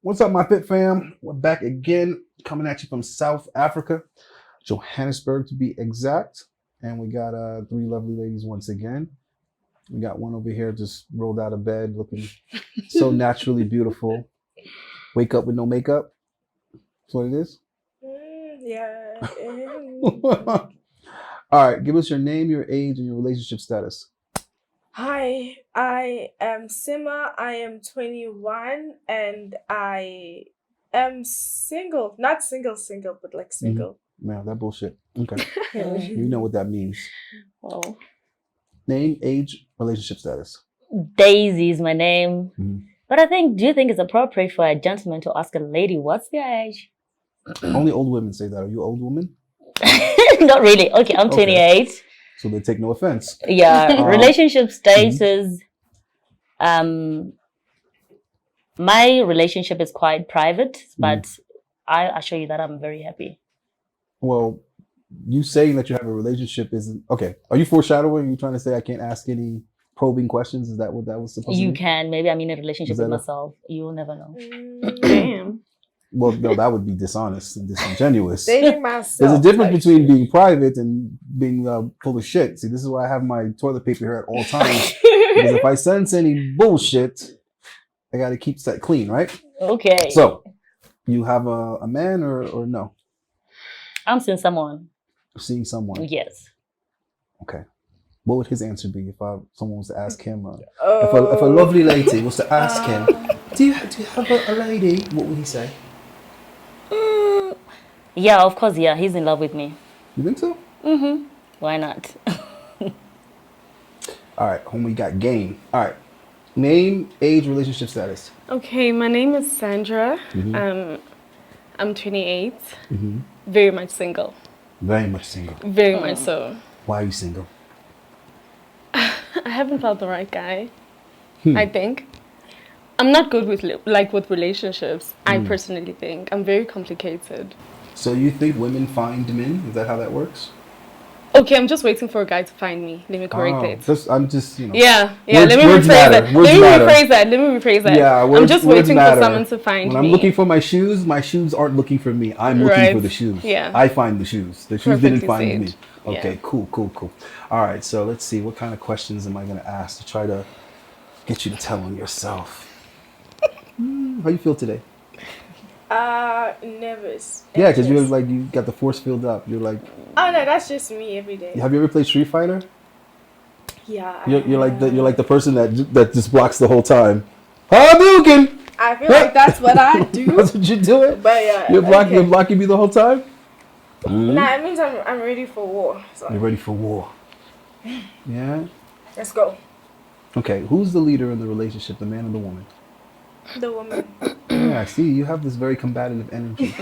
What's up, my Fit fam? We're back again, coming at you from South Africa, Johannesburg to be exact. And we got three lovely ladies once again. We got one over here just rolled out of bed looking so naturally beautiful. Wake up with no makeup. That's what it is? Yeah. All right, give us your name, your age, and your relationship status. Hi, I am Sima. I am 21 and I am single. Not single, but like single. Man, that bullshit. Okay. Yeah. You know what that means. Oh. Name, age, relationship status. Daisy is my name. Mhm. But do you think it's appropriate for a gentleman to ask a lady what's their age? Only old women say that. Are you an old woman? Not really. Okay, I'm 28. So they take no offense. Yeah, relationship status. My relationship is quite private, but I assure you that I'm very happy. Well, you saying that you have a relationship isn't okay. Are you foreshadowing? Are you trying to say I can't ask any probing questions? Is that what that was supposed to You be? can. Maybe I'm in a relationship Is with that myself. You'll never know. Damn. Well, no, that would be dishonest and disingenuous. Dating myself. There's a difference between being private and being full of shit. See, this is why I have my toilet paper here at all times. Because if I sense any bullshit, I got to keep that clean, right? Okay. So, you have a man or no? I'm seeing someone. Seeing someone. Yes. Okay. What would his answer be if someone was to ask him? Oh. If a lovely lady was to ask him, do you have a lady? What would he say? Yeah, of course. Yeah, he's in love with me. You think so? Mm-hmm. Why not? All right, homie got game. All right. Name, age, relationship status. Okay, my name is Sandra. Mhm. I'm 28. Mm-hmm. Very much single. Very much single. Very much so. Why are you single? I haven't found the right guy. I think. I'm not good with with relationships. I personally think I'm very complicated. So you think women find men? Is that how that works? Okay, I'm just waiting for a guy to find me. Let me correct it. I'm just, Yeah. Words- Let me words rephrase matter. that. Words Let me matter. rephrase that. Yeah, I'm words, just words waiting matter. for someone to find When me. I'm looking for my shoes aren't looking for me. I'm looking Right. for the shoes. Yeah. I find the shoes. The shoes didn't Perfectly find said. me. Okay, Yeah. cool. All right, so let's see. What kind of questions am I going to ask to try to get you to tell on yourself? How you feel today? Nervous. Yeah, because you're Anxious. like, you got the force filled up. You're like, Oh no, that's just me every day. have you ever played Street Fighter? Yeah. You're like the person that just blocks the whole time. Hadouken! I feel like that's what I do. That's what you do it? But yeah. You're blocking me the whole time? Nah, it means I'm ready for war. So You're ready for war. Yeah? let's go. Okay, who's the leader in the relationship, the man or the woman? The woman. Yeah, I see. You have this very combative energy.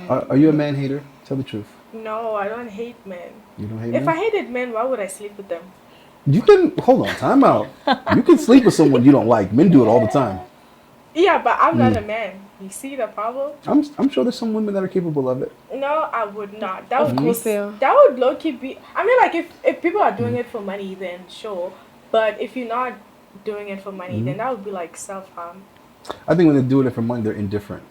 Are you a man hater? Tell the truth. No, I don't hate men. You don't hate If I men? hated men, why would I sleep with them? You can, hold on, time out. You can sleep with someone you don't like. Men do it all the time. Yeah, but I'm not a man. You see the problem? I'm sure there's some women that are capable of it. No, I would not. That Of would course they are. That would low key be. I mean, like if people are doing it for money, then sure. But if you're not doing it for money, then that would be like self harm. I think when they're doing it for money, they're indifferent.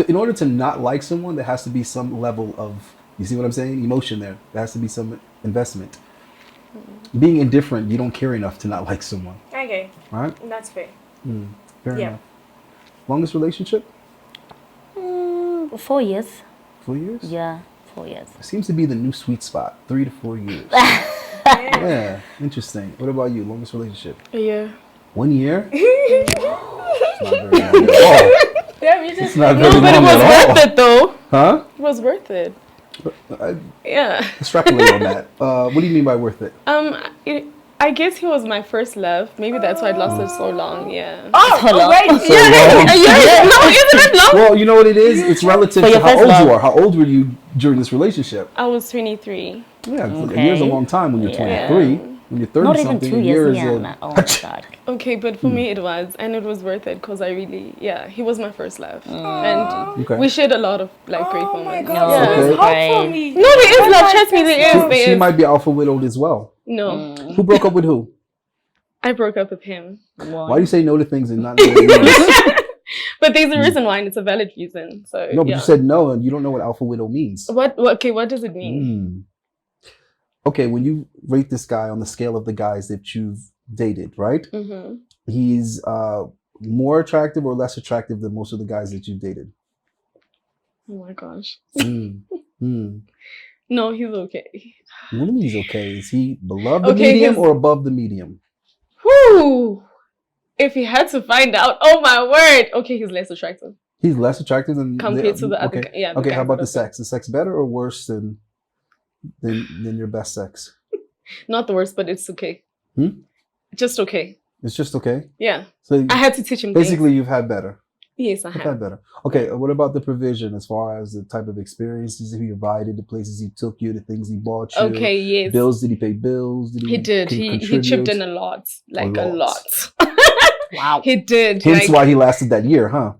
In order to not like someone, there has to be some level of, you see what I'm saying? Emotion there. There has to be some investment. Being indifferent, you don't care enough to not like someone. Okay, Right? that's fair. Fair Yeah. enough. Longest relationship? 4 years. 4 years? Yeah, 4 years. Seems to be the new sweet spot. 3 to 4 years. Yeah. Yeah, interesting. What about you? Longest relationship? A year. 1 year? It's not very long at all. Damn, you It's just. not No, very but it long was at all. worth it though. Huh? It was worth it. I Yeah. extrapolate on that. What do you mean by worth it? I guess he was my first love. Maybe that's why it lasted so long. Yeah. Oh, wait. So long. No, isn't it long? Well, you know what it is? It's relative For to your how first old love. you are. How old were you during this relationship? I was 23. Yeah, a Okay. year's a long time when you're Yeah. 23. When you're 30 Not even something, 2 a years. year is Yeah. Oh my God. Okay, but for me it was, and it was worth it because I really, he was my first love, and Okay. we shared a lot of like great Oh my moments. god, No. so there's Okay. hope for Right. me. No, there is love. Trust me, there is. She There is. might be alpha widowed as well. No, Who broke up with who? I broke up with him. Why do you say no to things and not know what it means? But there's a reason why, and it's a valid reason. So No, but you said no, and you don't know what alpha widow means. what? Okay, what does it mean? Okay, when you rate this guy on the scale of the guys that you've dated, right? Mm-hmm. He's more attractive or less attractive than most of the guys that you've dated. Oh my gosh. Mm. No, he's okay. What do you mean he's okay? Is he below the Okay, medium he's- or above the medium? Whew. If he had to find out, oh my word. Okay, he's less attractive He's less attractive than compared to the other. Okay. Guy. Yeah. Okay. guys How about that the I've sex? The sex better or worse than your best sex? been- Not the worst, but it's okay. Just okay. It's just okay. Yeah. So I had to teach him. basically, you've had better. Yes, I You've have. had better. Okay. What about the provision as far as the type of experiences he invited, the places he took you, the things he bought you? Okay. Yes. Bills? Did he pay bills? Did He did. He chipped in a lot, like a lot. Wow. He did. Hence like, why he lasted that year, huh?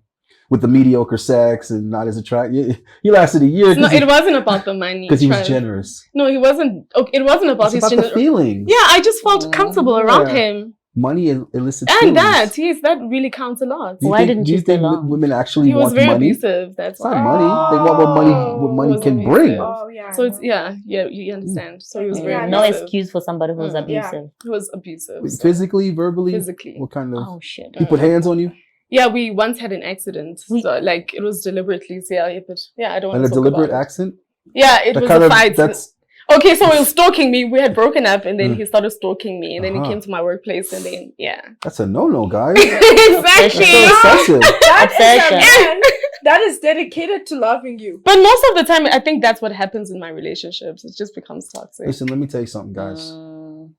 With the mediocre sex and not as attractive. He lasted a year no, it wasn't about the money. because he was Trust. generous. No, he wasn't. Okay, it wasn't about It's his about the generous. feelings. Yeah, I just felt comfortable around Yeah. him, Money elicits and feelings. that yes, that really counts a lot. Do you Why think, didn't do you you stay think long? women actually He was want very money? abusive. That's It's not why. money. They want what He money was can abusive. bring. Oh yeah. So it's yeah, you understand. So he was very Yeah, No abusive. excuse for somebody who's Mm. abusive. He was abusive. so- Physically, verbally, Physically. what kind of? Oh shit. He put hands on you, Yeah, we once had an accident. We- So like it was deliberately. So yeah, but yeah, I don't and want a to talk deliberate about it. accent. Yeah, it That was kind a of fight. that's Okay, so he was stalking me. We had broken up, and then Mm. he started stalking me, and then Uh-huh. he came to my workplace, and then yeah, that's a no, guys. exactly. So excessive. That is Obsession. a man that is dedicated to loving you. But most of the time, I think that's what happens in my relationships. It just becomes toxic. Listen, let me tell you something, guys. Mm.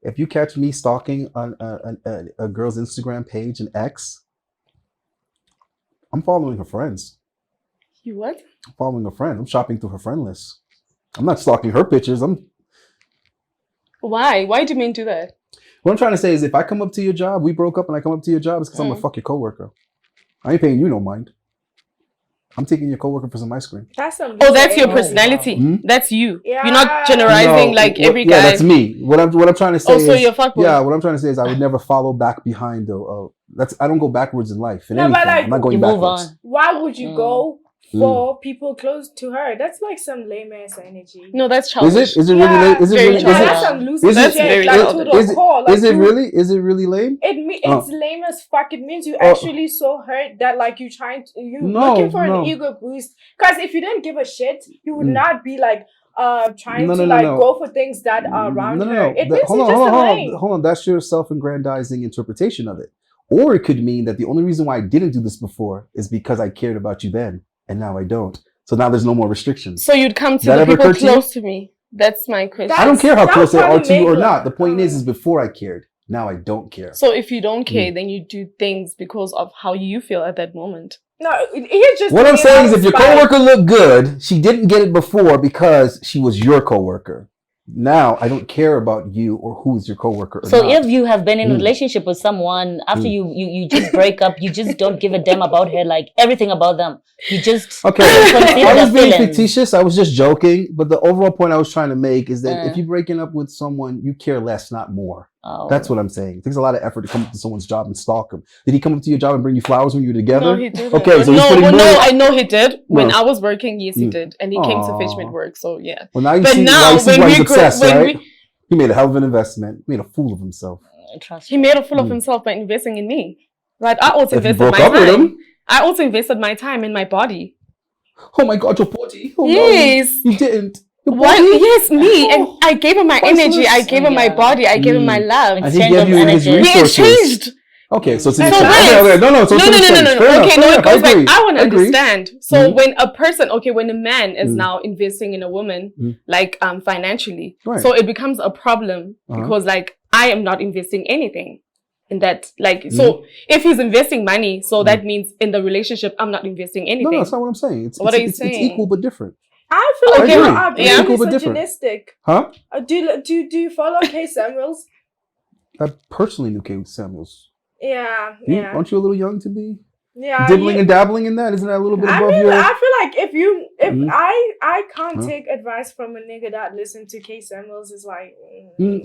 If you catch me stalking on a girl's Instagram page, an ex, I'm following her friends. You what? I'm following her friends. I'm shopping through her friend list. I'm not stalking her pictures. Why? Why do men do that? What I'm trying to say is, if I come up to your job, we broke up, and I come up to your job, it's because I'm gonna fuck your coworker. I ain't paying you no mind. I'm taking your coworker for some ice cream. That's some. Oh, that's your loser personality. Hmm? That's you. Yeah. You're not generalizing like every guy. Yeah, that's me. What I'm trying to say Oh, so is, you're fuckboy. yeah, what I'm trying to say is, I would never follow back behind. I don't go backwards in life. In No, but anything, like, I'm not going You move backwards. on. Why would you Mm. go for people close to her? That's like some lame ass energy. No, that's Is childish. it? Is it really? Yeah, Is it very really? Is Yeah, childish. it? that's some loser Is it- shit. very Like to childish. the Is it? core. Like Is it you- really? Is it really lame? It's lame as fuck. It means you Oh. actually so hurt that like you No, looking for no. an ego boost. Because if you didn't give a shit, you would Mm. not be like trying No, to no, like no. go for things that are around No, no, her. no. It means Hold you're on, just hold a on, lame. hold on. That's your self-aggrandizing interpretation of it. Or it could mean that the only reason why I didn't do this before is because I cared about you then, and now I don't. So now there's no more restrictions. So you'd come to That the ever people occurred to you? close to me. That's my question. I don't care how That's close they are probably to you or maybe- not. The point is before I cared. Now I don't care. So if you don't care, Mm. then you do things because of how you feel at that moment. No, he's just. What I'm doing it saying out is, of if your spite. coworker looked good, she didn't get it before because she was your coworker. Now I don't care about you or who's your coworker. Or So not. if you have been in a Mm. relationship with someone after Mm. you just break up, you just don't give a damn about her, like everything about them. You just Okay, consider I was the being feelings. fictitious. I was just joking. But the overall point I was trying to make is that Uh. if you're breaking up with someone, you care less, not more. Oh. That's what I'm saying. It takes a lot of effort to come up to someone's job and stalk them. Did he come up to your job and bring you flowers when you were together? No, he didn't. Okay, so he's no, putting no, more- I know he did. When No. I was working, yes, he Mm. did, and he came to fetch me Aw. at work. So yeah. Well, now you But see, now, you see when why we he's grew- obsessed, when right? He made a hell of an investment. He made a fool of himself. Trust He me. made a fool of Mm. himself by investing in me. Right? I also If you invested broke my up with time. him, I also invested my time and my body. oh my God, you're 40. Oh Yes. no, you didn't. You're What? 40? Yes, me. And Oh, I gave him my priceless. energy. I gave him my Yeah. body. I gave him my Mm. love. And he Exchange gave of you his energy. We resources. exchanged. Okay, so it's an So exchange. wait. Okay, no, so it's No, an no, no, exchange. no, no, Fair no. enough, Okay, fair no, it enough. goes back. agree. I want to Agree. understand. So Mhm. when a person, okay, when a man is Mhm. now investing in a woman, Mhm. like financially, Right. so it becomes a problem Uh-huh. because like I am not investing anything in that. Like, Mm-hmm. so if he's investing money, so that means in the relationship I'm not investing No, anything. that's not what I'm saying. What are you It's saying? equal but different. I feel like Okay, you I are agree. being Equal but different. misogynistic. Huh? Do you follow K Samuels? I personally knew Kate Samuels. Yeah, You, yeah, Aren't you a little young to be yeah. dibbling and dabbling in that? Isn't that a little bit I above mean, your... I feel like If Mhm. I can't Huh? take advice from a nigga that listen to K Samuels, is like,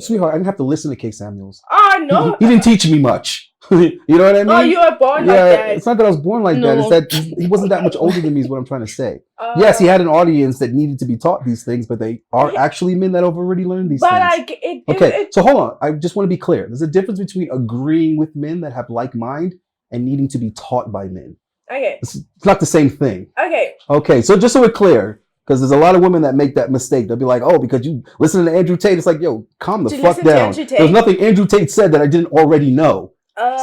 Sweetheart, I didn't have to listen to K. Samuels. oh no, He didn't teach me much. You know what I mean? oh, you were born like that. It's not that I was born like that. It's No. that he wasn't that much older than me is what I'm trying to say. Yes, he had an audience that needed to be taught these things, but they are actually men that have already learned these but things. like it. Okay, so hold on. I just want to be clear. There's a difference between agreeing with men that have like mind and needing to be taught by men. Okay. It's not the same thing. Okay. Okay, so just so we're clear, because there's a lot of women that make that mistake. They'll be like, oh, because you listen to Andrew Tate. It's like, yo, calm the To fuck listen to down. Andrew Tate. There's nothing Andrew Tate said that I didn't already know.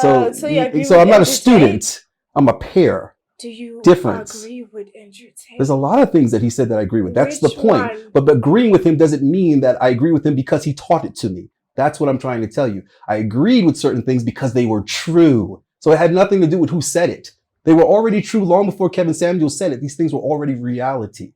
So you agree I'm with not a Andrew student. Tate? I'm a peer. Do you Difference. agree with Andrew Tate? There's a lot of things that he said that I agree with. That's Which the point. one? But agreeing with him doesn't mean that I agree with him because he taught it to me. That's what I'm trying to tell you. I agreed with certain things because they were true. So it had nothing to do with who said it. They were already true long before Kevin Samuels said it. These things were already reality.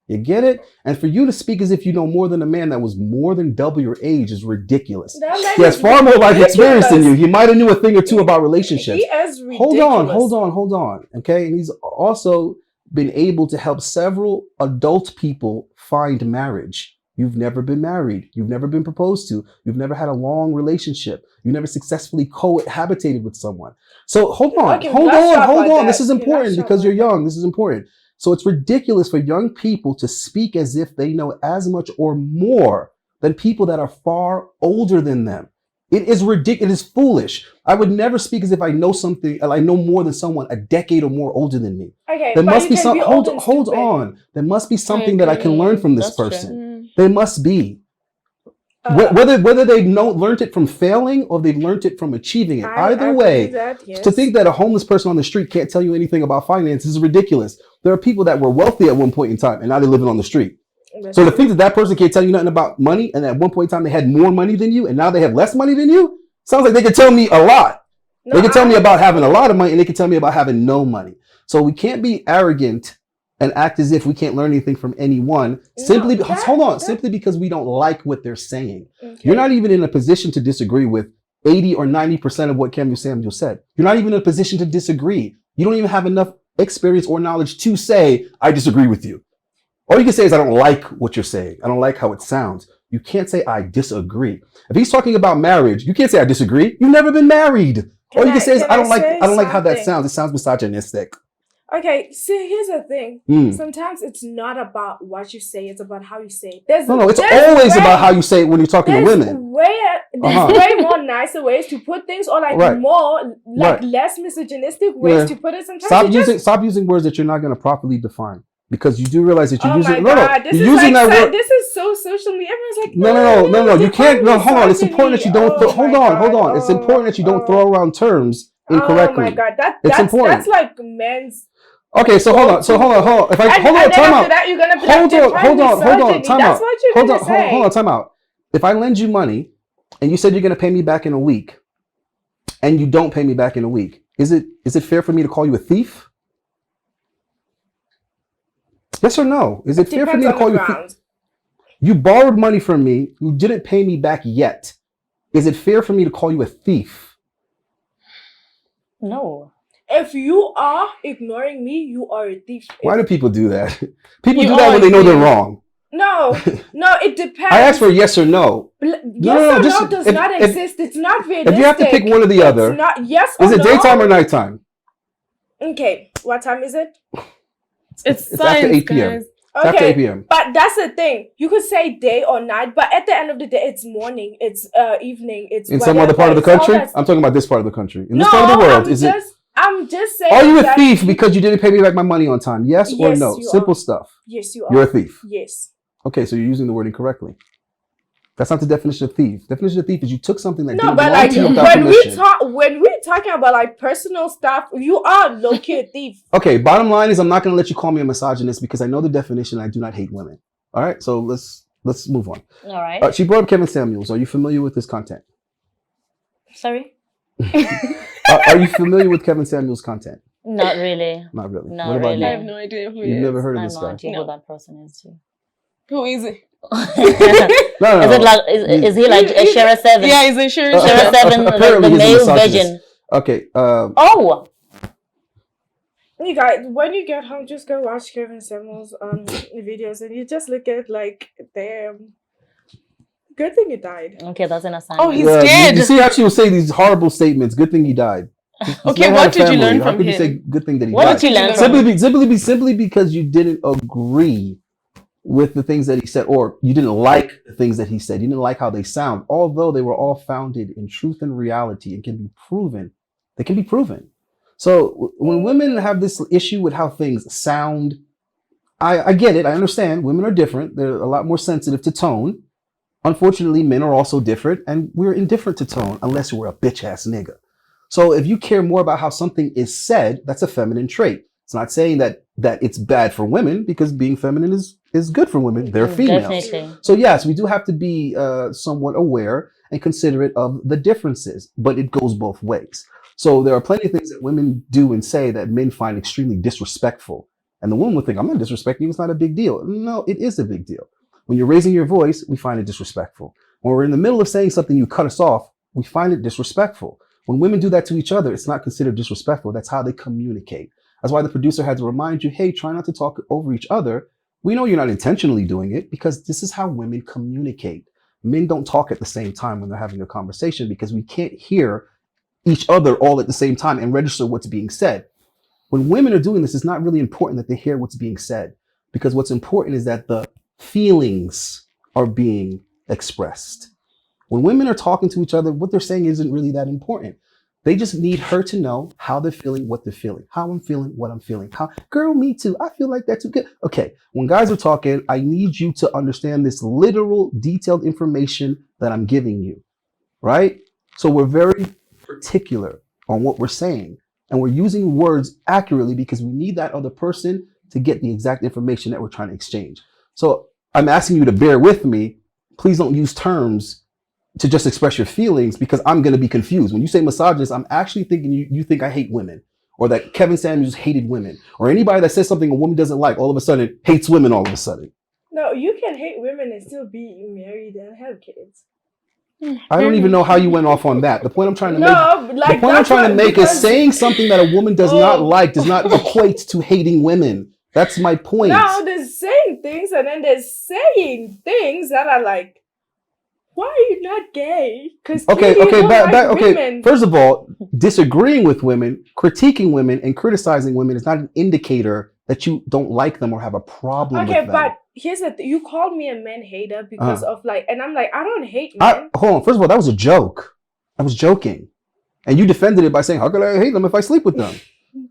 You get it? And for you to speak as if you know more than a man that was more than double your age is ridiculous. That man He has is far more life experience than you. ridiculous. He might have knew a thing or two about relationships. He is ridiculous. Hold on. Okay. And he's also been able to help several adult people find marriage. You've never been married. You've never been proposed to. You've never had a long relationship. You've never successfully cohabitated with someone. So hold on. Okay, hold let's on. talk Hold about on. that. This is Okay, important let's talk because you're about young. This is important. So it's ridiculous for young people to speak as if they know as much or more than people that are far older than them. It is ridiculous. It is foolish. I would never speak as if I know something, I know more than someone a decade or more older than me. Okay, There but must you be can some. be Hold old and hold stupid. on. There must be something that I can agree. learn from this That's true. person. There must be. Uh, Whether they've learned it from failing or they've learned it from achieving it. I Either agree way, with that, yes. to think that a homeless person on the street can't tell you anything about finances is ridiculous. There are people that were wealthy at one point in time and now they're living on the street. That's So to true. think that that person can't tell you nothing about money and at one point in time they had more money than you and now they have less money than you, sounds like they could tell me a lot. No, They can tell me about having a lot of money and they can tell me about having no money. So we can't be arrogant and act as if we can't learn anything from anyone simply simply because we don't like what they're saying. Okay. You're not even in a position to disagree with 80 or 90% of what Kevin Samuel said. You're not even in a position to disagree. You don't even have enough experience or knowledge to say, I disagree with you. All you can say is, I don't like what you're saying. I don't like how it sounds. You can't say, I disagree. If he's talking about marriage, you can't say, I disagree. You've never been married. All you can say is, I don't like how that something? sounds. It sounds misogynistic. Okay, see, here's the thing. Mm. Sometimes it's not about what you say; it's about how you say it. It's It's always about how you say it when you're talking to women. There's way more nicer ways to put things, or like Right. more, like Right. less misogynistic ways Yeah. to put it. Sometimes Stop using words that you're not going to properly define because you do realize that you're Oh using. my God, this you're is using like that word. this is so social media. Everyone's like, No. You can't. No, hold on. It's misogyny. important that you don't. Oh Hold my on. God. It's important that you don't Oh. throw around terms incorrectly. Oh my God, It's important. That's like men's. Okay, so hold on. If I And hold on, then time after out. that, you're gonna be Hold like, on, define time misogyny. out. That's what you're Hold gonna on, say. hold on, time out. If I lend you money and you said you're gonna pay me back in a week, and you don't pay me back in a week, is it fair for me to call you a thief? Yes or no? Is it fair for me to call you a thief? You borrowed money from me. You didn't pay me back yet. Is it fair for me to call you a thief? No. If you are ignoring me, you are a thief. Why do people do that? People You do that are when they know a they're thief. wrong. No, it depends. I asked for yes or no. Yes No, or just- no does if- not if- exist. It's not realistic. If you have to pick one or the It's other, not yes or is it no. daytime or nighttime? Okay, what time is it? It's It's science, after 8 p.m. guys. It's after 8 p.m. But that's the thing. You could say day or night, but at the end of the day, it's morning, it's evening, it's In some other whatever, part of the it's all country? that- I'm talking about this part of the country. In this No, part of the world, I'm just saying. are you a that thief because you didn't pay me back my money on time? Yes or Yes, no? you Simple are. stuff. Yes, you are. You're a thief. Yes. Okay, so you're using the word incorrectly. That's not the definition of thief. Definition of thief is you took something that No, didn't but belong like to you without when permission. we're talking about like personal stuff, you are low-key a thief. Okay, bottom line is I'm not going to let you call me a misogynist because I know the definition. I do not hate women. All right, so let's move on. All right. She brought up Kevin Samuels. Are you familiar with his content? Sorry? Are you familiar with Kevin Samuels' content? Not really. Not really. Not what about really. I you? have no idea who he You've is. never heard I of have this no guy? idea No. who that person is too. Who is he? No. Is it like is he like a Shara 7? Yeah, he's a sure. Shara 7, like apparently the he's a male misogynist. version. Okay. Oh, You guys, when you get home, just go watch Kevin Samuel's videos, and you just look at like, damn, good thing you died. Okay, that's an aside. Oh, he's Yeah, dead. you see how she will say these horrible statements. Good thing he died. This Okay, man what had a did you family. learn How from could you him? say good thing that he What died? did you learn from Simply because you didn't agree with the things that he said, or you didn't like the things that he said. You didn't like how they sound, although they were all founded in truth and reality and can be proven. They can be proven. So when women have this issue with how things sound, I get it. I understand. Women are different. They're a lot more sensitive to tone. Unfortunately, men are also different, and we're indifferent to tone unless we're a bitch ass nigga. So if you care more about how something is said, that's a feminine trait. It's not saying that it's bad for women, because being feminine is good for women. They're females. Definitely. So yes, we do have to be somewhat aware and considerate of the differences, but it goes both ways. So there are plenty of things that women do and say that men find extremely disrespectful. And the woman would think, I'm not disrespecting you, it's not a big deal. No, it is a big deal. When you're raising your voice, we find it disrespectful. When we're in the middle of saying something, you cut us off, we find it disrespectful. When women do that to each other, it's not considered disrespectful. That's how they communicate. That's why the producer had to remind you, hey, try not to talk over each other. We know you're not intentionally doing it, because this is how women communicate. Men don't talk at the same time when they're having a conversation, because we can't hear each other all at the same time and register what's being said. When women are doing this, it's not really important that they hear what's being said, because what's important is that the feelings are being expressed. When women are talking to each other, what they're saying isn't really that important. They just need her to know how they're feeling, what they're feeling, how I'm feeling, what I'm feeling. How, girl, me too. I feel like that too. Good. Okay. When guys are talking, I need you to understand this literal, detailed information that I'm giving you, right? So we're very particular on what we're saying, and we're using words accurately because we need that other person to get the exact information that we're trying to exchange. So I'm asking you to bear with me. Please don't use terms to just express your feelings, because I'm going to be confused. When you say misogynist, I'm actually thinking you think I hate women, or that Kevin Samuels hated women, or anybody that says something a woman doesn't like all of a sudden hates women all of a sudden. No, you can hate women and still be married and have kids. I don't even know how you went off on that. The point I'm trying to No, make, like, the point I'm that's trying to what- make is because- saying something that a woman does not Oh. like does not equate to hating women. That's my point. No, there's saying things, and then there's saying things that are like, why are you not gay? Because Okay, like okay. women. First of all, disagreeing with women, critiquing women, and criticizing women is not an indicator that you don't like them or have a problem Okay, with them. but here's the thing. You called me a man hater because of like, and I'm like, I don't hate men. Hold on. First of all, that was a joke. I was joking, and you defended it by saying, "How could I hate them if I sleep with them?"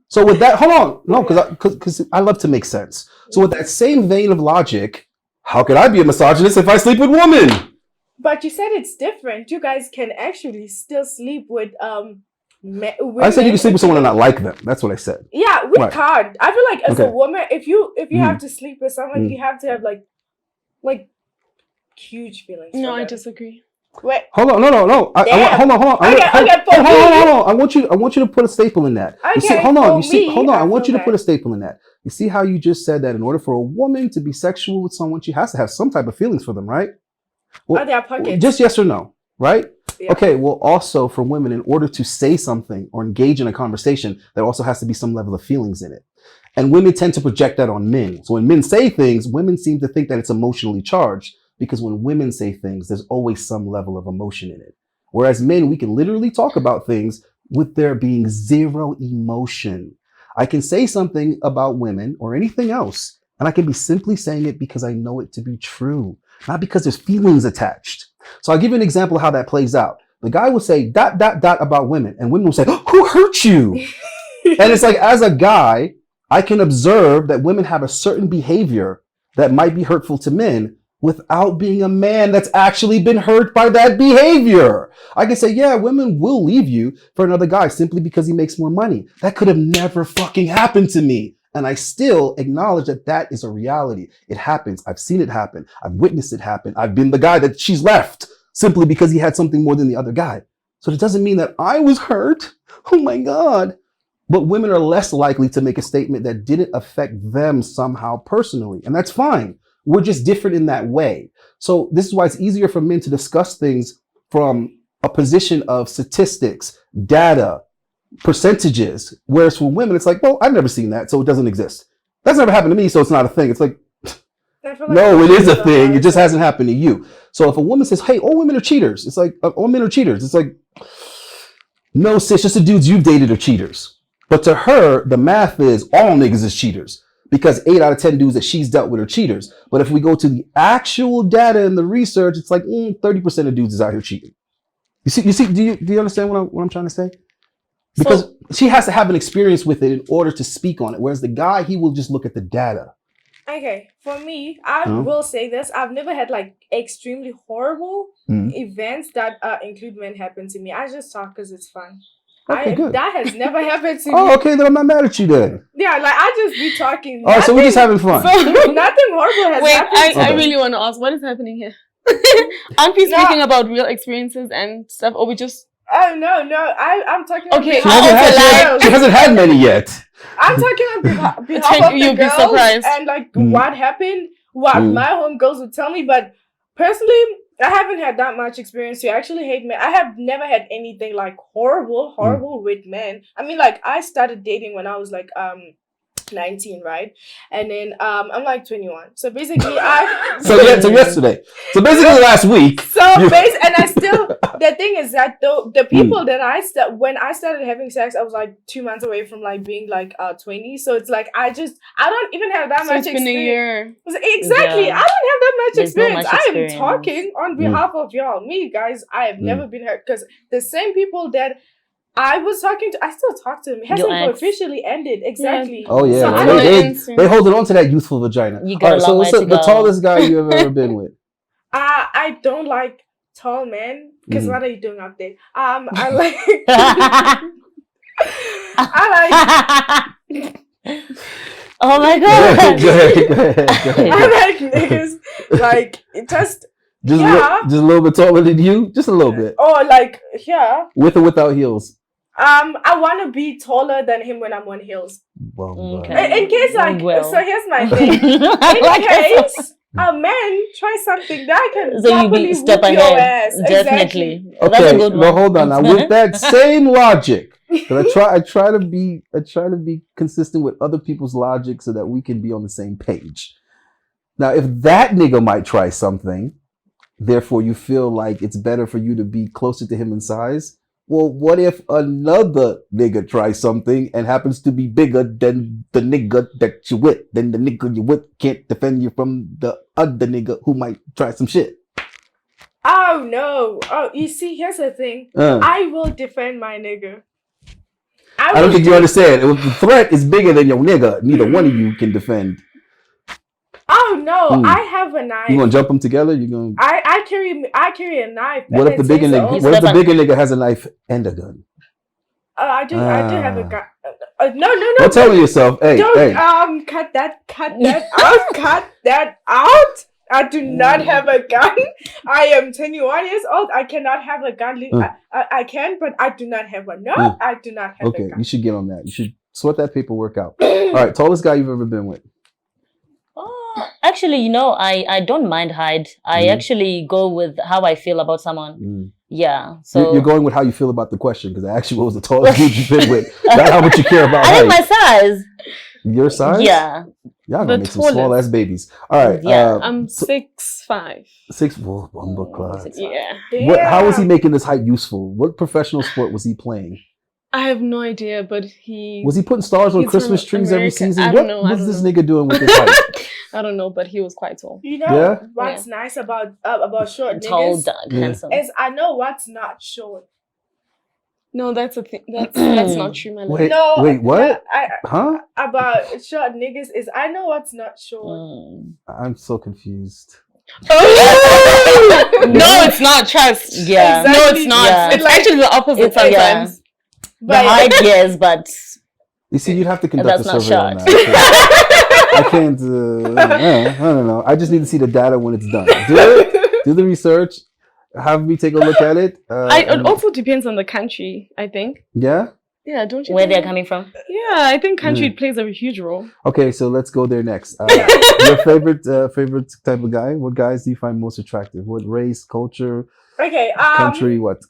So with that, hold on, no, because I love to make sense. So with that same vein of logic, how could I be a misogynist if I sleep with women? But you said it's different. You guys can actually still sleep with I said you can sleep with someone and not like them. That's what I said. Yeah, we Right. can't. I feel like as a Okay. woman, if you have to sleep with someone, you have to have like huge feelings. No, for I them. disagree. Wait, Hold on, no. Hold on. Okay, Hold on. I want you to put a staple in that. You see, Okay, hold on. for You see, me, hold on. I I want you feel to put that. a staple in that. You see how you just said that in order for a woman to be sexual with someone, she has to have some type of feelings for them, right? Well, are there pockets? just yes or no, right? Yeah. Okay, well, also for women, in order to say something or engage in a conversation, there also has to be some level of feelings in it. And women tend to project that on men. So when men say things, women seem to think that it's emotionally charged, because when women say things, there's always some level of emotion in it. Whereas men, we can literally talk about things with there being zero emotion. I can say something about women or anything else, and I can be simply saying it because I know it to be true, not because there's feelings attached. So I'll give you an example of how that plays out. The guy will say ... about women, and women will say, who hurt you? And it's like, as a guy, I can observe that women have a certain behavior that might be hurtful to men without being a man that's actually been hurt by that behavior. I can say, yeah, women will leave you for another guy simply because he makes more money. That could have never fucking happened to me. And I still acknowledge that that is a reality. It happens. I've seen it happen. I've witnessed it happen. I've been the guy that she's left simply because he had something more than the other guy. So it doesn't mean that I was hurt. Oh my God. But women are less likely to make a statement that didn't affect them somehow personally. And that's fine. We're just different in that way. So this is why it's easier for men to discuss things from a position of statistics, data, percentages. Whereas for women, it's like, well, I've never seen that, so it doesn't exist. That's never happened to me, so it's not a thing. It's like, I feel no, it is a thing. It hard just to- hasn't happened to you. So if a woman says, hey, all women are cheaters, it's like, all men are cheaters. It's like, no, sis, just the dudes you've dated are cheaters. But to her, the math is all niggas is cheaters because 8 out of 10 dudes that she's dealt with are cheaters. But if we go to the actual data and the research, it's like 30% of dudes is out here cheating. You see, do you understand what I'm trying to say? Because she has to have an experience with it in order to speak on it. Whereas the guy, he will just look at the data. Okay, for me, I Huh? will say this. I've never had like extremely horrible Mhm. events that include men happen to me. I just talk because it's fun. Okay, good. That has never happened to me. Oh, okay, then I'm not mad at you then. Yeah, like I just be talking. All right, so we're just having fun. Nothing horrible has Wait, happened. I Okay. really want to ask, what is happening here? Aren't we No. speaking about real experiences and stuff, or we just... Oh no, I'm talking. On Okay, She behalf hasn't, of the had, girls. she hasn't had many yet. I'm talking on behalf Thank of you, the you'd be girls surprised. and like Mm. what happened, what Mm. my homegirls would tell me. But personally, I haven't had that much experience to actually hate men. I have never had anything like horrible with men. I mean, like I started dating when I was like 19, right? And then I'm like 21. So basically, So yesterday. So basically last week. and I still, the thing is that the people that when I started having sex, I was like 2 months away from like being like 20. So it's like I don't even have that So much it's been a experience. year. Exactly. Yeah. I don't have that much There's no experience. much I am experience. talking on behalf of y'all. Me, guys, I have never been hurt because the same people that I was talking to, I still talk to them. It hasn't Your ex. officially ended. Exactly. Oh yeah, So man. I know They, instant. they holding on to that youthful vagina. You got a Alright, so long what's way the to go. tallest guy you have ever been with? I don't like tall men because Mhm. what are you doing up there? I like I Oh my Go god. ahead. like niggas like just Just, Yeah. just a little bit taller than you? Just a little bit. or like yeah. With or without heels? I want to be taller than him when I'm on heels. Well, Okay. In case like Well. so here's my thing. In case a man try something that can So you properly be step whoop your ahead. ass. Definitely. Exactly. That's a Okay, good well, one. hold on. Now, with that same logic, 'cause I try to be consistent with other people's logic so that we can be on the same page. Now, if that nigga might try something, therefore you feel like it's better for you to be closer to him in size. Well, what if another nigga tries something and happens to be bigger than the nigga that you with? Then the nigga you with can't defend you from the other nigga who might try some shit. Oh no. Oh, you see, here's the thing. I will defend my nigga. I don't will think you understand. If the threat is bigger than your nigga, neither one of you can defend. Oh no, Hmm. I have a knife. You gonna jump them together? You gonna? I carry a knife. What and if the it bigger takes nigga? all- What if the bigger nigga has a knife and a gun? I do have a gun. No. Don't tell yourself, hey, Don't hey. cut that out. Cut that out. I do not have a gun. I am 21 years old. I cannot have a gun. I can, but I do not have one. No, I do not have a Okay, gun. you should get on that. You should sort that paperwork out. All right, tallest guy you've ever been with. Oh, actually, I don't mind height. I actually go with how I feel about someone. Yeah. So You're going with how you feel about the question because actually, what was the tallest dude you've been with? Not how much you care about I think height. my size. Your size? Yeah. Y'all The gonna make some small tallest. ass babies. All right. Yeah, I'm 6'5". 6. Whoa, bumper class. Yeah. How was he Damn. making this height useful? What professional sport was he playing? I have no idea, but he... Was he putting stars on He's Christmas from trees every America. season? I What don't know, I was don't this know. nigga doing with his height? I don't know, but he was quite tall. You know Yeah? what's nice about short Tall, niggas dark, Yeah. handsome. is I know what's not short. No, that's a thing. That's not true, my love. Wait, No, wait, what? Huh? About short niggas is I know what's not short. Mm. I'm so confused. No, it's not. Trust. Yeah. Exactly. No, it's not. Yeah. It's actually the opposite It's- yeah. sometimes. The But height, yes, but You see, you'd have to conduct a That's not survey on short. that. I can't. I don't know. I just need to see the data when it's done. Do it. Do the research. Have me take a look at it. It and- also depends on the country, I think. yeah. Yeah, don't you where think? they're coming from. Yeah, I think country plays a huge role. Okay, so let's go there next. Your favorite type of guy? What guys do you find most attractive? What race, culture, okay, country? What?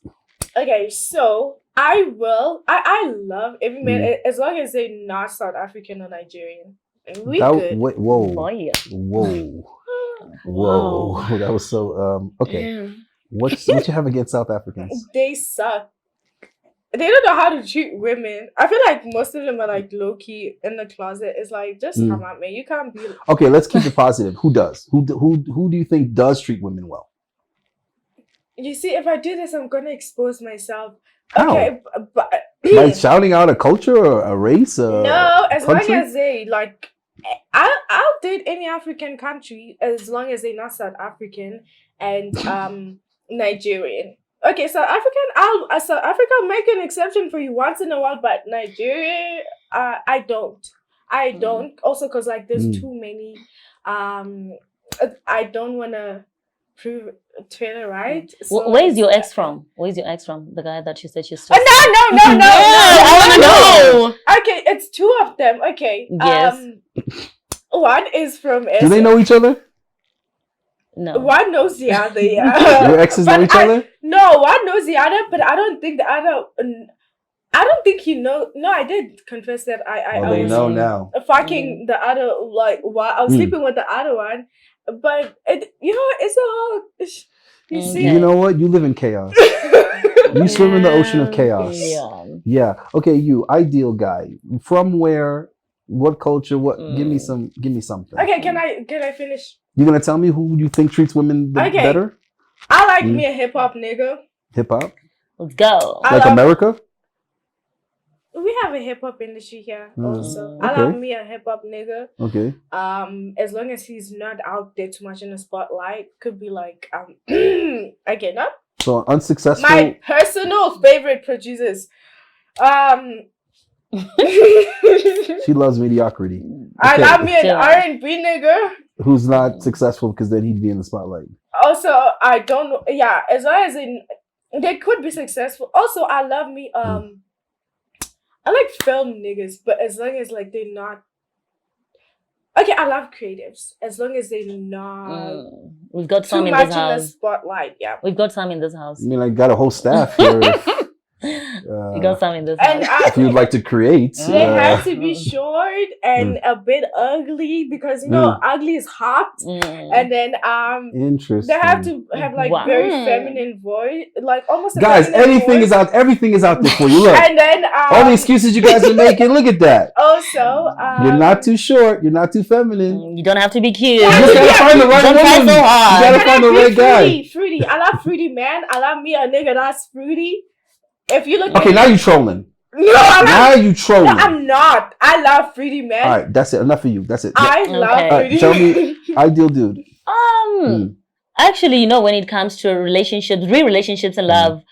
Okay, so I love every man as long as they're not South African or Nigerian. We good. Whoa. Boy. Whoa. Wow. Whoa. That was so okay. Damn. What you have against South Africans? They suck. They don't know how to treat women. I feel like most of them are like low key in the closet. It's like, just come out, man. You can't be. Okay, let's keep it positive. Who does? Who do you think does treat women well? You see, if I do this, I'm gonna expose myself. How? Okay, but By shouting out a culture or a race? no, as country? long as they like, I'll date any African country as long as they're not South African and Nigerian. Okay, South Africa make an exception for you once in a while, but Nigeria, I don't. Also, cause like there's too many. I don't wanna prove Twitter right. So Where's your ex from? Where's your ex from? The guy that you said you Oh, still. no. I want to know. Okay, it's two of them. Okay. Yes. One is from. Do they know each other? No. One knows the other. Yeah. Your exes know each other? No, one knows the other, but I don't think the other. I don't think he knows. No, I did confess that I They was know now. fucking the other, like while I was sleeping with the other one, but it's a whole. You see, You know what? You live in chaos. You swim in the ocean of chaos. Yeah. Yeah. Okay. You ideal guy. From where? What culture? What? Give me something. Okay, can I finish? You gonna tell me who you think treats women better? I like me a hip hop nigga. Hip hop? Let's go. Like America? We have a hip hop industry here also. I Okay. love me a hip hop nigga. Okay. As long as he's not out there too much in the spotlight, could be like okay, no. So unsuccessful. My personal favorite producers. She loves mediocrity. I Okay. love me an Yeah. R&B nigga. Who's not successful because then he'd be in the spotlight. Also, I don't know. Yeah, as long as they could be successful. Also, I love me. I like film niggas, but as long as like they're not. Okay, I love creatives as long as they're not We've got too some in much this in the house. spotlight. Yeah. We've got some in this house. I mean, I got a whole staff here. We got some in this And house. If you'd like to create, they have to be short and a bit ugly because ugly is hot. And then interesting. they have to have like Wow. very feminine voice, like almost a Guys, feminine everything voice. is out. Everything is out there for you. Look, And then all the excuses you guys are making. Look at that. also You're not too short. You're not too feminine. You don't have to be cute. You just gotta find the right Don't try woman. so hard. You gotta find the right guy. Fruity. I love fruity man. I love me a nigga that's fruity. If you look Okay, now you trolling. no, I'm Now not. you trolling. No, I'm not. I love fruity man. All right, that's it. Enough of you. That's it. I Okay. love Alright, fruity tell man. me- Ideal dude. Actually, when it comes to relationships, real relationships and love,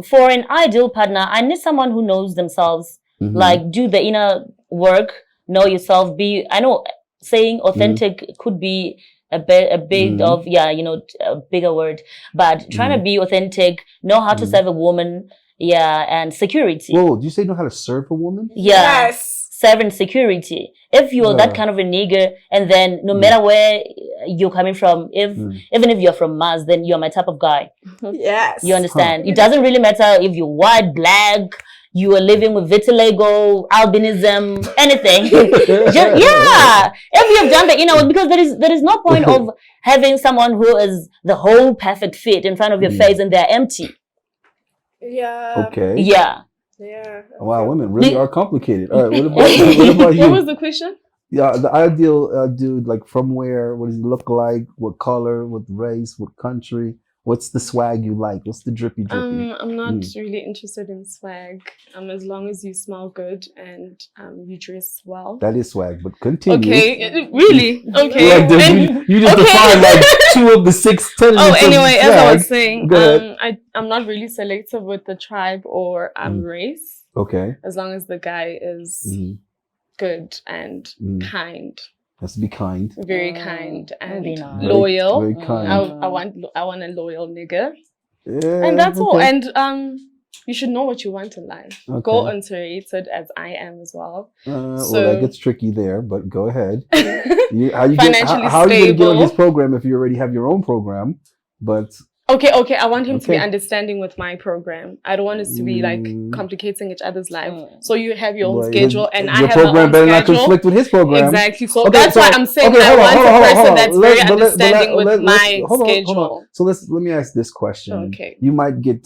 for an ideal partner, I need someone who knows themselves, like do the inner work, know yourself, I know saying authentic could be a big of, a bigger word, but trying to be authentic, know how to serve a woman, and security. Whoa, do you say know how to serve a woman? Yeah. Yes. Servant security. If you're that kind of a nigger, and then no matter where you're coming from, even if you're from Mars, then you're my type of guy. Yes. You understand? It doesn't really matter if you're white, black, you are living with vitiligo, albinism, anything. If you've done the inner work, because there is no point of having someone who is the whole perfect fit in front of your face and they're empty. Yeah. Okay. Yeah. Yeah. Wow, women really are complicated. All right, what about you? What was the question? Yeah, the ideal dude, like from where? What does he look like? What color? What race? What country? What's the swag you like? What's the drippy? I'm not really interested in swag. As long as you smell good and you dress well. That is swag, but continue. Okay, really? Okay. Like you just defined like 2 of the 6 tenets. Oh, of anyway, as I was swag. saying, Go ahead. I'm not really selective with the tribe or race. Okay. As long as the guy is good and kind. Has to be kind. Very kind and Very nice. loyal. Very kind. I want a loyal nigga. Yeah, And that's all. okay. And you should know what you want in life. Okay. Go underrated as I am as well. Well, So- that gets tricky there, but go ahead. How are you Financially going to get on stable. his program if you already have your own program? But Okay. I want him to be Okay. understanding with my program. I don't want us to be like complicating each other's life. So you have your own Well, schedule, and I your have my program own better not schedule. conflict with his program. Exactly. So Okay, that's why I'm saying I want a person that's very understanding with my schedule. So let me ask this question. Okay. You might get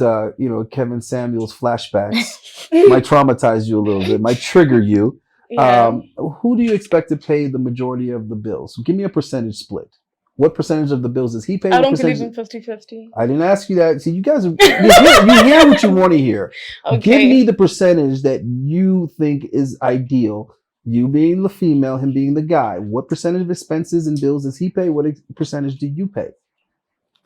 Kevin Samuel's flashbacks. Might traumatize you a little bit. Might trigger you. Yeah. Who do you expect to pay the majority of the bills? Give me a percentage split. What percentage of the bills does he pay? I What don't believe percentage- in 50-50. I didn't ask you that. See, you guys, you hear what you want to hear. Okay. Give me the percentage that you think is ideal. You being the female, him being the guy. What percentage of expenses and bills does he pay? What percentage do you pay?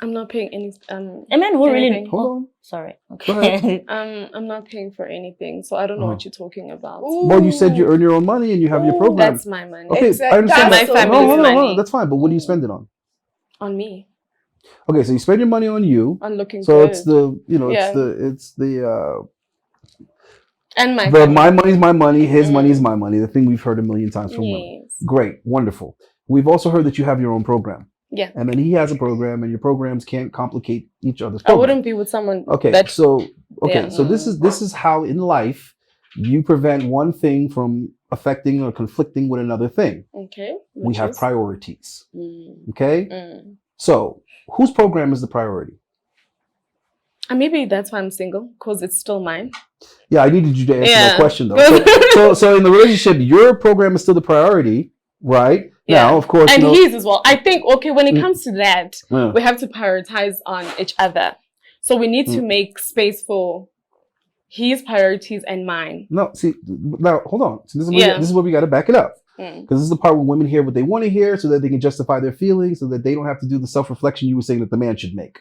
I'm not paying any. A man who really. Anything. Hold on. Sorry. Go ahead. I'm not paying for anything, so I don't know what you're talking about. Well, you said you earn your own money and you have your program. That's my money. Okay, Exactly. I understand That's that. my family's Hold on, money. that's fine. But what do you spend it on? On me. Okay, so you spend your money on you. On looking So good. it's the Yeah. it's the And my the family. my money's my money, his money is my money. The thing we've heard a million times from women. Yes. Great, wonderful. We've also heard that you have your own program. Yeah. And then he has a program, and your programs can't complicate each other's I program. wouldn't be with someone Okay, that so Yeah. this is how in life you prevent one thing from affecting or conflicting with another thing. Okay. We which have is- priorities. Mm, Okay, mm. so whose program is the priority? And maybe that's why I'm single, because it's still mine. Yeah, I needed you to answer that Yeah. question though. So in the relationship, your program is still the priority, right? Yeah. Now, of course, And you know, his as well. I think, okay, when it Mm. comes to that, Yeah. we have to prioritize on each other. So we need to Mm. make space for his priorities and mine. No, see, now hold on. So Yeah. this is where we got to back it up. Mm. Because this is the part where women hear what they want to hear so that they can justify their feelings, so that they don't have to do the self-reflection you were saying that the man should make.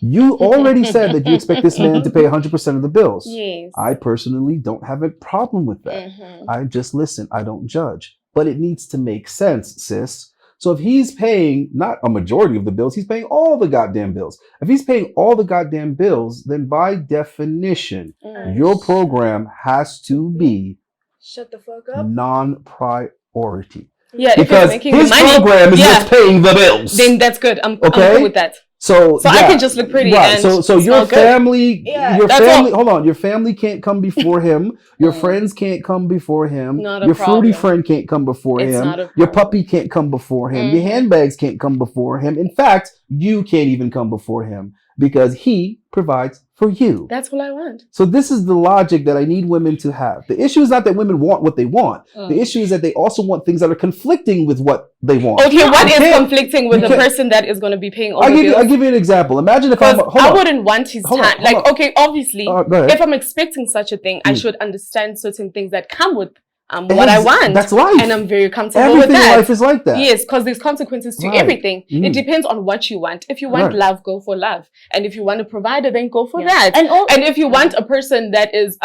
You already said that you expect this man to pay 100% of the bills. Yes. I personally don't have a problem with that. Mhm. I just listen. I don't judge. But it needs to make sense, sis. So if he's paying not a majority of the bills, he's paying all the goddamn bills. If he's paying all the goddamn bills, then by definition, Mm. your program has to be Shut the fuck up. non-priority. Yeah, if you're Because making his money, program is yeah, what's paying the bills. then that's good. I'm Okay? good with that. So I yeah. can just look pretty Right. and So smell your good. family, Yeah, your that's family. all. Hold on, your family can't come before him. Your Mm. friends can't come before him. Not a Your fruity problem. friend can't come before It's him. not a Your problem. puppy can't come before him. Your Mhm. handbags can't come before him. In fact, you can't even come before him because he provides for you. That's what I want. So this is the logic that I need women to have. The issue is not that women want what they want. Mm. The issue is that they also want things that are conflicting with what they want. Okay, what You is can't- conflicting with you the can't- person that is going to be paying all I'll the give bills? you an example. Imagine if I'm Because hold I on. wouldn't want his Hold on, time. hold Like, on. okay, obviously, Go ahead. if I'm expecting such a thing, I Mm. should understand certain things that come with what I want. That's life. And I'm very comfortable Everything with in that. life is like that. Yes, because there's consequences to Right. everything. Mm. It depends on what you want. If you want Right. love, go for love. And if you want a provider, then go for Yeah. that. And all, And if you want a person that is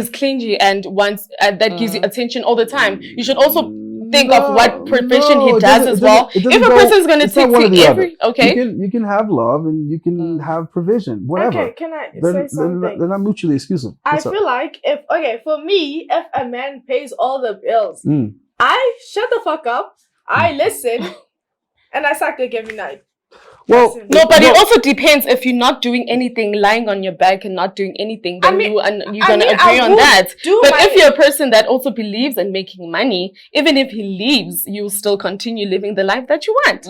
clingy and wants that gives you attention all the time, you should also think of what profession he it does doesn't- as it well. doesn't- it If a doesn't go- person is going to it's not one or take the every other. okay, You can have love and you can have provision, whatever. Okay, can I They're, say they're, something? not, they're not mutually exclusive. I What's up? feel like for me, if a man pays all the bills, Mm. I shut the fuck up, I listen, and I suck dick every night. Well, Listen. no, but it also depends. If you're not doing anything, lying on your back and not doing anything, then I mean- you're I gonna mean, agree I on would that. do But my- if you're a person that also believes in making money, even if he leaves, you still continue living the life that you want.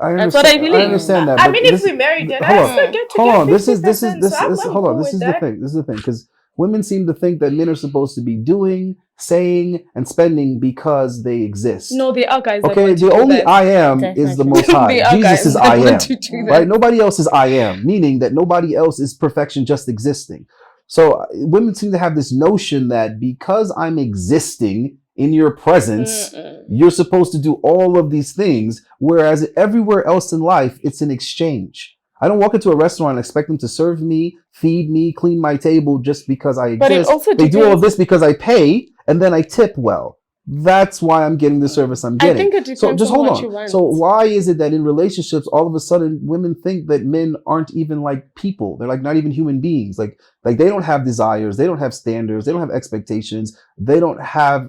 I That's what I believe. I understand that. I but mean, this- if we married, then hold I on. still get to Hold get on. This is 50%, so I'm hold on. cool This with is the that. thing. This is the thing because women seem to think that men are supposed to be doing, saying, and spending because they exist. No, there are guys. That Okay, want to the do only that. I am That's is the not Most There High. are Jesus guys is that I am. want to do that. Right? Nobody else is I am, meaning that nobody else is perfection just existing. So women seem to have this notion that because I'm existing in your presence, Mm-mm. you're supposed to do all of these things, whereas everywhere else in life, it's an exchange. I don't walk into a restaurant and expect them to serve me, feed me, clean my table just because I But it exist. also They do all of depends- this because I pay and then I tip well. That's why I'm getting the service I'm I getting. think it depends So just on hold what on. you want. So why is it that in relationships, all of a sudden women think that men aren't even like people? They're like not even human beings. Like they don't have desires. They don't have standards. They don't have expectations. They don't have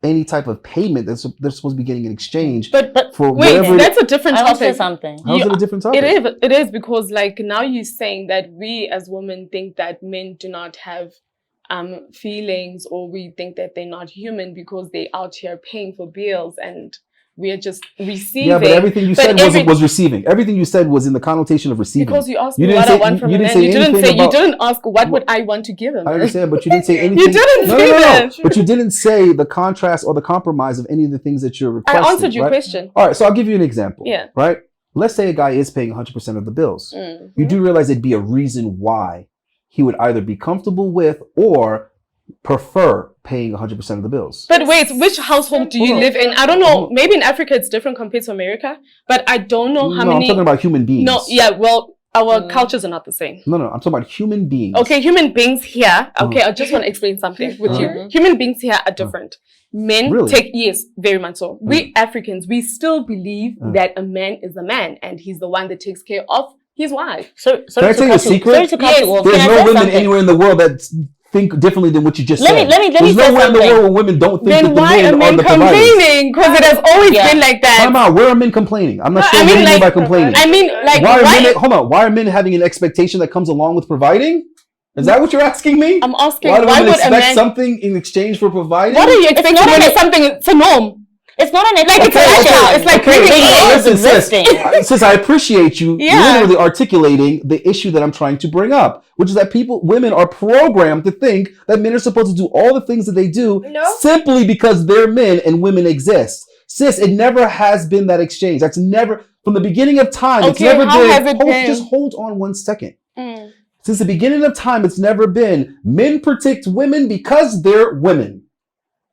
any type of payment that they're supposed to be getting in exchange. But for wait, whatever. that's a different I want to say topic. something. How's it a different topic? It is because like now you're saying that we as women think that men do not have feelings, or we think that they're not human because they're out here paying for bills and we're just receiving. Yeah, but everything you said was receiving. Everything you said was in the connotation of receiving. Because you asked me what I want from a man. You didn't ask what would I want to give him. I understand, but you didn't say anything. You didn't say that. But you didn't say the contrast or the compromise of any of the things that you're requesting. I answered your right? question. All right, so I'll give you an example. Yeah. Right? Let's say a guy is paying 100% of the bills. Mm-hmm. You do realize it'd be a reason why he would either be comfortable with or prefer paying 100% of the bills. But wait, which household do you live in? I don't know. Maybe in Africa it's different compared to America, but I don't know how many. I'm talking about human beings. No, yeah, well, our cultures are not the same. No, I'm talking about human beings. Okay, human beings here. Okay, I just want to explain something with you. Human beings here are different. Men take, yes, very much so. We Africans, we still believe that a man is a man and he's the one that takes care of his wife. Can I tell you a secret? Sorry to cut you off. There's no women anywhere in the world that think differently than what you just said. Let me There's say nowhere in the something. world where women don't think Then that the why are men are men the providers. complaining? Because it has always been like that. Time out. Where are men complaining? I'm not No, sure I what mean, you mean like, by complaining. I mean, like, hold on. Why are men having an expectation that comes along with providing? Is that what you're asking me? I'm asking, why do why women would a expect man something in exchange for providing? What are you expecting when it's something? It's a norm. It's not an Like it's a It's like breathing it's Listen, existing. sis, I appreciate you literally articulating the issue that I'm trying to bring up, which is that women are programmed to think that men are supposed to do all the things that they do simply because they're men and women exist. Sis, it never has been that exchange. That's never, from the beginning of time, it's never been. Just hold on 1 second. Since the beginning of time, it's never been men protect women because they're women.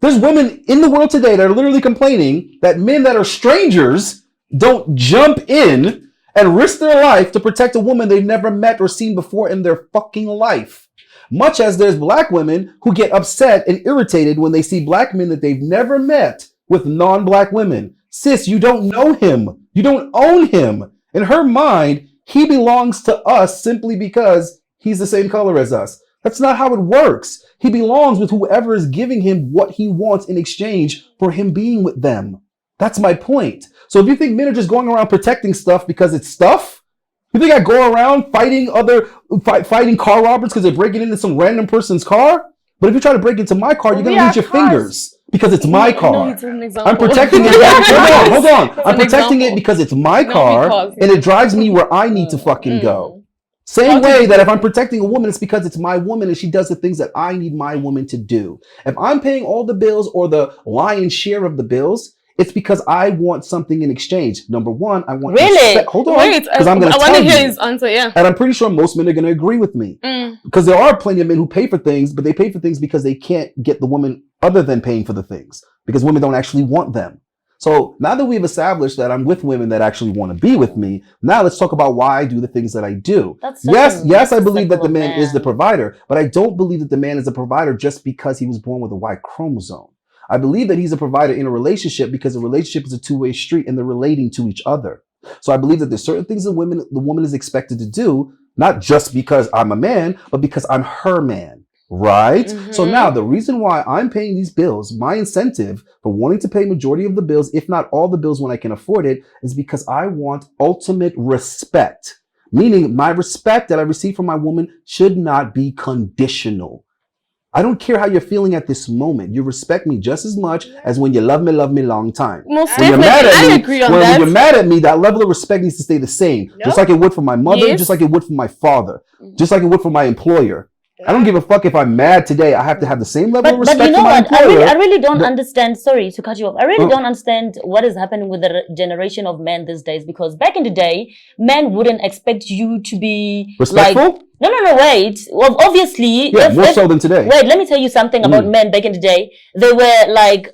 There's women in the world today that are literally complaining that men that are strangers don't jump in and risk their life to protect a woman they've never met or seen before in their fucking life. Much as there's black women who get upset and irritated when they see black men that they've never met with non-black women. Sis, you don't know him. You don't own him. In her mind, he belongs to us simply because he's the same color as us. That's not how it works. He belongs with whoever is giving him what he wants in exchange for him being with them. That's my point. So if you think men are just going around protecting stuff because it's stuff, you think I go around fighting fighting car robbers because they're breaking into some random person's car? But if you try to break into my car, you're going to lose your fingers because it's my car. I'm protecting it. Hold on. I'm protecting it because it's my car and it drives me where I need to fucking go. Same way that if I'm protecting a woman, it's because it's my woman and she does the things that I need my woman to do. If I'm paying all the bills or the lion's share of the bills, it's because I want something in exchange. Number one, I want respect. Hold on, because I'm going to tell you. I want to hear his answer, yeah. And I'm pretty sure most men are going to agree with me. Because there are plenty of men who pay for things, but they pay for things because they can't get the woman other than paying for the things. Because women don't actually want them. So now that we've established that I'm with women that actually want to be with me, now let's talk about why I do the things that I do. Yes, I believe that the man is the provider, but I don't believe that the man is a provider just because he was born with a Y chromosome. I believe that he's a provider in a relationship because a relationship is a two-way street and they're relating to each other. So I believe that there's certain things that the woman is expected to do, not just because I'm a man, but because I'm her man. Right? So now the reason why I'm paying these bills, my incentive for wanting to pay majority of the bills, if not all the bills when I can afford it, is because I want ultimate respect. Meaning my respect that I receive from my woman should not be conditional. I don't care how you're feeling at this moment. You respect me just as much as when you love me long time. Most definitely, I agree on that. When you're mad at me, that level of respect needs to stay the same. Just like it would for my mother, just like it would for my father, just like it would for my employer. I don't give a fuck if I'm mad today. I have to have the same level of respect for my employer. I really don't understand. Sorry to cut you off. I really don't understand what is happening with the generation of men these days. Because back in the day, men wouldn't expect you to be respectful. No, wait. Well, obviously, more so than today. Wait, let me tell you something about men back in the day. They were like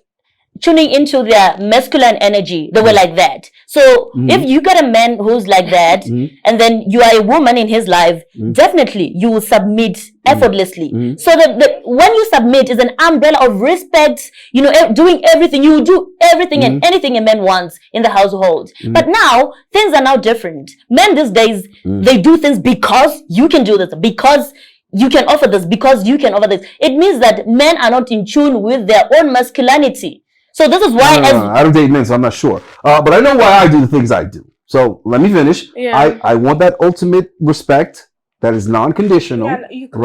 tuning into their masculine energy. They were like that. So if you got a man who's like that, and then you are a woman in his life, definitely you will submit effortlessly. So that when you submit is an umbrella of respect, doing everything. You do everything and anything a man wants in the household. But now, things are now different. Men these days, they do things because you can do this, because you can offer this, because you can offer this. It means that men are not in tune with their own masculinity. So this is why I don't date men, so I'm not sure. But I know why I do the things I do. So let me finish. Yeah. I want that ultimate respect that is non-conditional, Yeah, you could.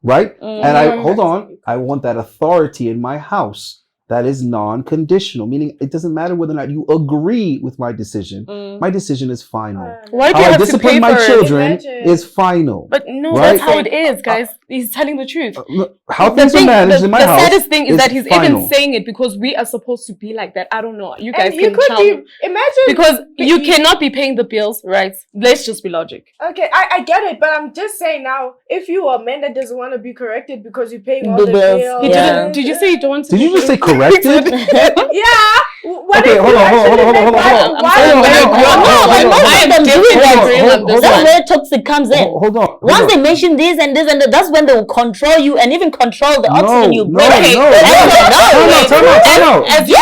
right? And I hold Mhm. on. I want that authority in my house that is non-conditional, meaning it doesn't matter whether or not you agree with my decision. My decision is final. Why do How you I have to discipline pay my for it? children Imagine. is final. But no, Right? that's how it is, guys. He's telling the truth. Look, how things are managed in my the house. saddest thing is that he's final. even saying it because we are supposed to be like that. I don't know. You guys And you can could tell be. me. Imagine. Because you cannot be paying the bills, right? Let's just be logic. Okay, I get it, but I'm just saying now, if you are a man that doesn't want to be corrected because you're paying all The the bills, bills. He Yeah. didn't. Did you say you don't want to? Did be you just say corrected? corrected? Yeah. What Okay, if hold you on. actually I'm make sorry, that- I'm why sorry, would but you- I agree on No, this and one. most I of am them do definitely that. agreeing on this That's one. where toxic comes in. Hold on. Once they mention this and this and that, that's when they will control you and even control the oxygen you breathe. Okay, no. Time out. As you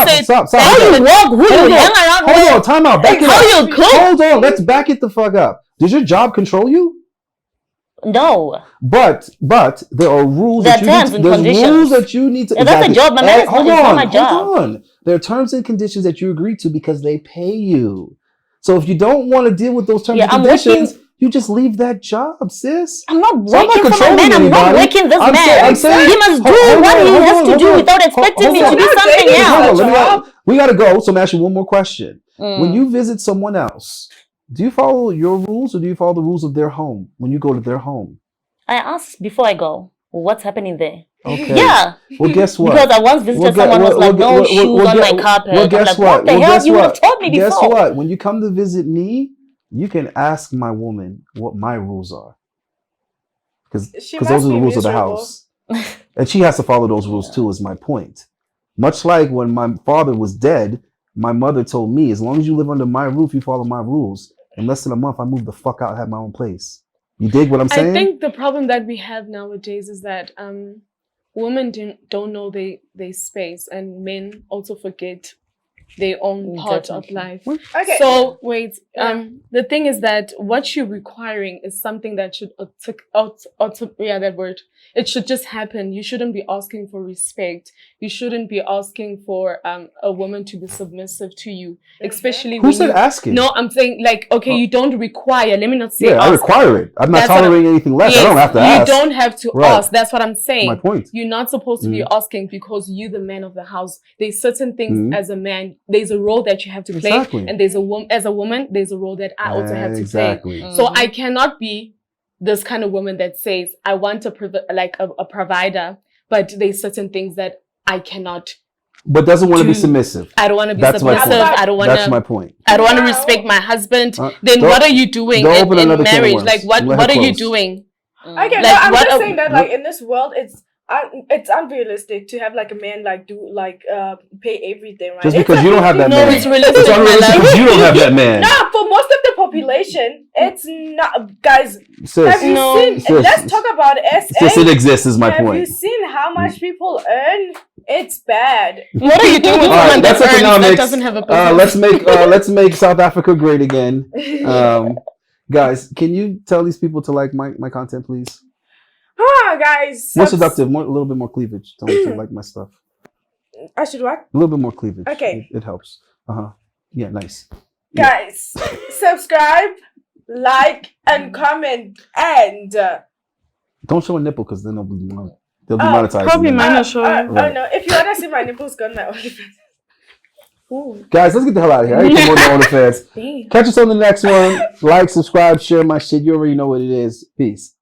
said, Stop. How you walk, who you hang around Hold with, on, time out. Back it how up. you cook. Hold on, let's back it the fuck up. Does your job control you? No. But there are rules There that are you terms need and to, there's conditions. rules that you need to Yeah, that's a job. My man is hold not on, my job. Hold on. There are terms and conditions that you agree to because they pay you. So if you don't want to deal with those terms and I'm conditions, working- you just leave that job, sis. I'm not So I'm not working for my controlling man. I'm not anybody. working this I'm man. I'm saying he must do hold what on, he hold has on, to hold do on. without expecting me Hold to on. do Not something dating, else. hold on. We gotta go. So I'm asking one more question. When you visit someone else, do you follow your rules or do you follow the rules of their home when you go to their home? I ask before I go, what's happening there? Okay. Yeah. Well, guess what? Because I once visited someone who was like, no shoes on my carpet. Well, I'm guess like, what the hell? You would have told me Guess before. what? When you come to visit me, you can ask my woman what my rules are. Because She those must are the be rules of the miserable. house. And she has to follow those rules too, is my point. Much like when my father was dead, my mother told me, as long as you live under my roof, you follow my rules. In less than a month, I moved the fuck out and had my own place. You dig what I'm saying? I think the problem that we have nowadays is that women don't know their space, and men also forget their own part of life. Okay. So wait, the thing is that what you're requiring is something that should that word. It should just happen. You shouldn't be asking for respect. You shouldn't be asking for a woman to be submissive to you, especially Who said asking? No, I'm saying like, okay, you don't require. Let me not say. Yeah, I require it. I'm not tolerating anything less. Yes, I don't have to ask. You don't have to ask. That's what I'm saying. My point. You're not supposed to be asking because you're the man of the house. There's certain things as a man. There's a role that you have to play, and there's a woman. As a woman, there's a role that I also have to play. So I cannot be this kind of woman that says I want a provider, but there's certain things that I cannot. But doesn't want to be submissive. I don't want to be That's submissive. I don't want to. That's my point. I don't want to respect my husband. Then what are you doing in marriage? Like what are you doing? Okay, no, I'm just saying that like in this world, it's unrealistic to have like a man like do like pay everything, right? Just because you don't have that man. No, it's realistic. It's unrealistic because you don't have that man. No, for most of the population, it's not. Guys, Sis, have you seen? sis, let's talk about SA. Sis, it exists is my point. Have you seen how much people earn? It's bad. What are you doing with someone that's that economics. doesn't have a business? Let's make South Africa great again. Guys, can you tell these people to like my content, please? Guys. More seductive, a little bit more cleavage. Tell them to like my stuff. I should what? A little bit more cleavage. Okay. It helps. Yeah, nice. Guys, subscribe, like, and comment, and don't show a nipple because then they'll demonetize. Probably mine are showing. Oh no! If you wanna see my nipples, go on my OnlyFans. Guys, let's get the hell out of here. I ain't promoting OnlyFans. Catch us on the next one. Like, subscribe, share my shit. You already know what it is. Peace.